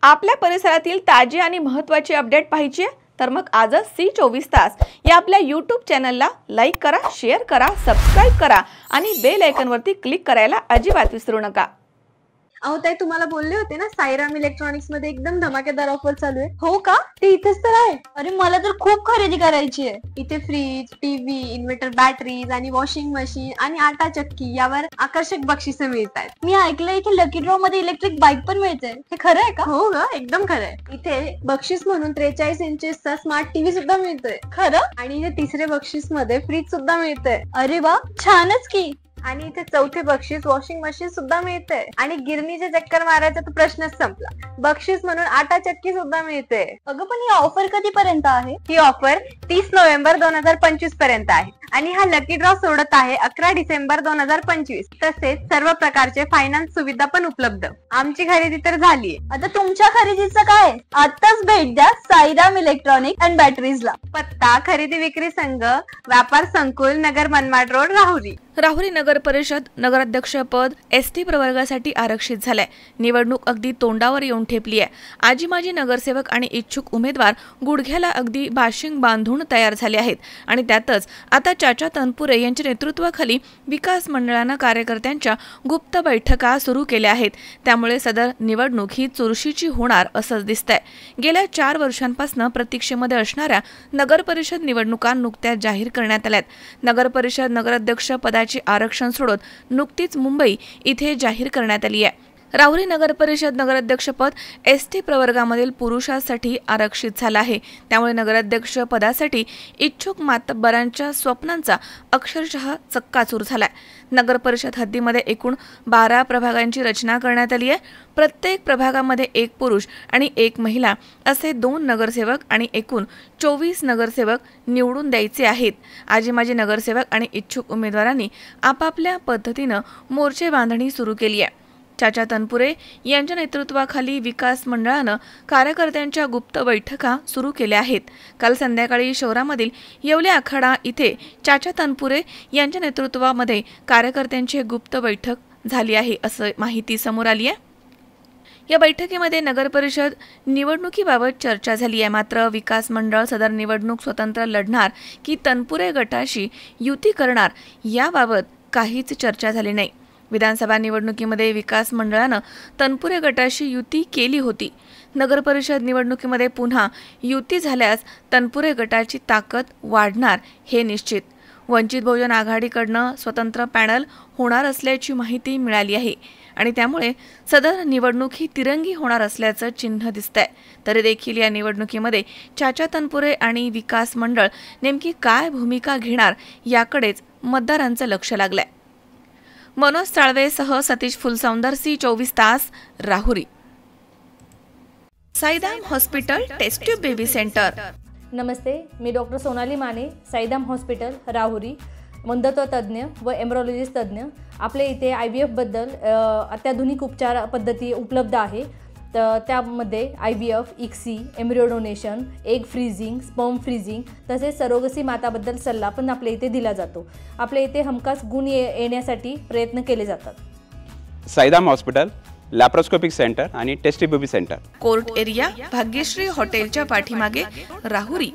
आपल्या परिसरातील ताजी आणि महत्त्वाची अपडेट पाहिजे तर मग आजच C24 या आपल्या YouTube चॅनलला लाईक करा, शेअर करा, सबस्क्राइब करा आणि बेल आयकॉनवरती क्लिक करायला अजिबात विसरू नका। अहो ताई, तुम्हाला बोलले होते ना साईराम इलेक्ट्रॉनिक्स मध्ये एकदम धमाकेदार ऑफर चालू आहे। हो का? ते इथेच तर आहे। अरे मला तर खूप खरेदी करायची आहे। इथे फ्रीज, टीव्ही, इन्व्हर्टर बॅटरीज आणि वॉशिंग मशीन आणि आटा चक्की यावर आकर्षक बक्षिसे मिळतात। मी ऐकलं इथे लकी ड्रॉ मध्ये इलेक्ट्रिक बाईक पण मिळते, हे खरं आहे का? हो ग, एकदम खरं आहे। इथे बक्षीस म्हणून 43 इंचेसचा स्मार्ट टीव्ही सुद्धा मिळतोय। खरं? आणि इथे तिसरे बक्षीस मध्ये फ्रीज सुद्धा मिळतंय। अरे वा, छानच की। आणि इथे चौथे बक्षीस वॉशिंग मशीन सुद्धा मिळते आणि गिरणीचे चक्कर मारायचा तर प्रश्नच संपला। बक्षीस म्हणून आटा चक्की सुद्धा मिळते। अगं पण ही ऑफर कधीपर्यंत आहे? ही ऑफर 30 नोव्हेंबर 2025 पर्यंत आहे आणि हा लकी ड्रॉ सोडत आहे 11 डिसेंबर 2025। तसेच सर्व प्रकारचे फायनान्स सुविधा पण उपलब्ध। आमची खरेदी तर झालीये, आता तुमच्या खरेदीचं काय? आताच भेट द्या साईराम इलेक्ट्रॉनिक अँड बॅटरीजला। पत्ता खरेदी विक्री संघ, व्यापार संकुल, नगर मनमाड रोड, राहुरी। राहुरी नगर परिषद नगराध्यक्ष पद ST प्रवर्गासाठी आरक्षित झालंय। निवडणूक अगदी तोंडावर येऊन ठेपली आहे। आजी माजी नगरसेवक आणि इच्छुक उमेदवार गुडघ्याला अगदी बाशिंग बांधून तयार झाले आहेत आणि त्यातच आता चाचा तनपुरे यांच्या नेतृत्वाखाली विकास मंडळानं कार्यकर्त्यांच्या गुप्त बैठका सुरू केल्या आहेत। त्यामुळे सदर निवडणूक ही चुरशीची होणार असंच दिसतंय। गेल्या 4 वर्षांपासून प्रतीक्षेमध्ये असणाऱ्या नगर परिषद निवडणुका नुकत्याच जाहीर करण्यात आल्यात। नगर परिषद नगराध्यक्ष पदाची आरक्षण सोडत नुकतीच मुंबई इथे जाहीर करण्यात आली आहे। राहुरी नगर परिषद नगराध्यक्षपद ST प्रवर्गामधील पुरुषांसाठी आरक्षित झालं आहे। त्यामुळे नगराध्यक्ष पदासाठी इच्छुक मातब्बरांच्या स्वप्नांचा अक्षरशः चक्काचूर झालाय। नगर परिषद हद्दीमध्ये एकूण 12 प्रभागांची रचना करण्यात आली आहे। प्रत्येक प्रभागामध्ये 1 पुरुष आणि 1 महिला असे 2 नगरसेवक आणि एकूण 24 नगरसेवक निवडून द्यायचे आहेत। आजी माजी नगरसेवक आणि इच्छुक उमेदवारांनी आपापल्या पद्धतीनं मोर्चे बांधणी सुरू केली आहे। चाचा तनपुरे यांच्या नेतृत्वाखाली विकास मंडळानं कार्यकर्त्यांच्या गुप्त बैठका सुरू केल्या आहेत। काल संध्याकाळी शहरामधील येवले आखाडा इथे चाचा तनपुरे यांच्या नेतृत्वामध्ये कार्यकर्त्यांची गुप्त बैठक झाली आहे असं माहिती समोर आली आहे। या बैठकीमध्ये नगर परिषद निवडणुकीबाबत चर्चा झाली आहे। मात्र विकास मंडळ सदर निवडणूक स्वतंत्र लढणार की तनपुरे गटाशी युती करणार याबाबत काहीच चर्चा झाली नाही। विधानसभा निवडणुकीमध्ये विकास मंडळानं तनपुरे गटाशी युती केली होती। नगर परिषद निवडणुकीमध्ये पुन्हा युती झाल्यास तनपुरे गटाची ताकद वाढणार हे निश्चित। वंचित बहुजन आघाडीकडनं स्वतंत्र पॅनल होणार असल्याची माहिती मिळाली आहे आणि त्यामुळे सदर निवडणूक ही तिरंगी होणार असल्याचं चिन्ह दिसतंय। तरी देखील या निवडणुकीमध्ये चाचा तनपुरे आणि विकास मंडळ नेमकी काय भूमिका घेणार याकडेच मतदारांचं लक्ष लागलंय। मनोज साळवेसह Satish Phulsaundar C24 Rahuri. Sairam hospital test tube baby centre. नमस्ते, मी डॉक्टर सोनाली माने, साईराम हॉस्पिटल राहुरी, मंदत्व तज्ज्ञ व एम्ब्रोलॉजिस्ट तज्ज्ञ। आपल्या इथे IVF बद्दल अत्याधुनिक उपचार पद्धती उपलब्ध आहे। तर त्यामध्ये IVF, ICSI, embryo donation, egg freezing, sperm freezing तसेच सरोगसी माताबद्दल सल्ला पण आपल्या इथे दिला जातो। आपल्या इथे हमखास गुण येण्यासाठी प्रयत्न केले जातात। साईराम हॉस्पिटल लॅप्रोस्कोपिक सेंटर आणि test baby centre, court area, Bhagyashree हॉटेलच्या पाठीमागे राहुरी।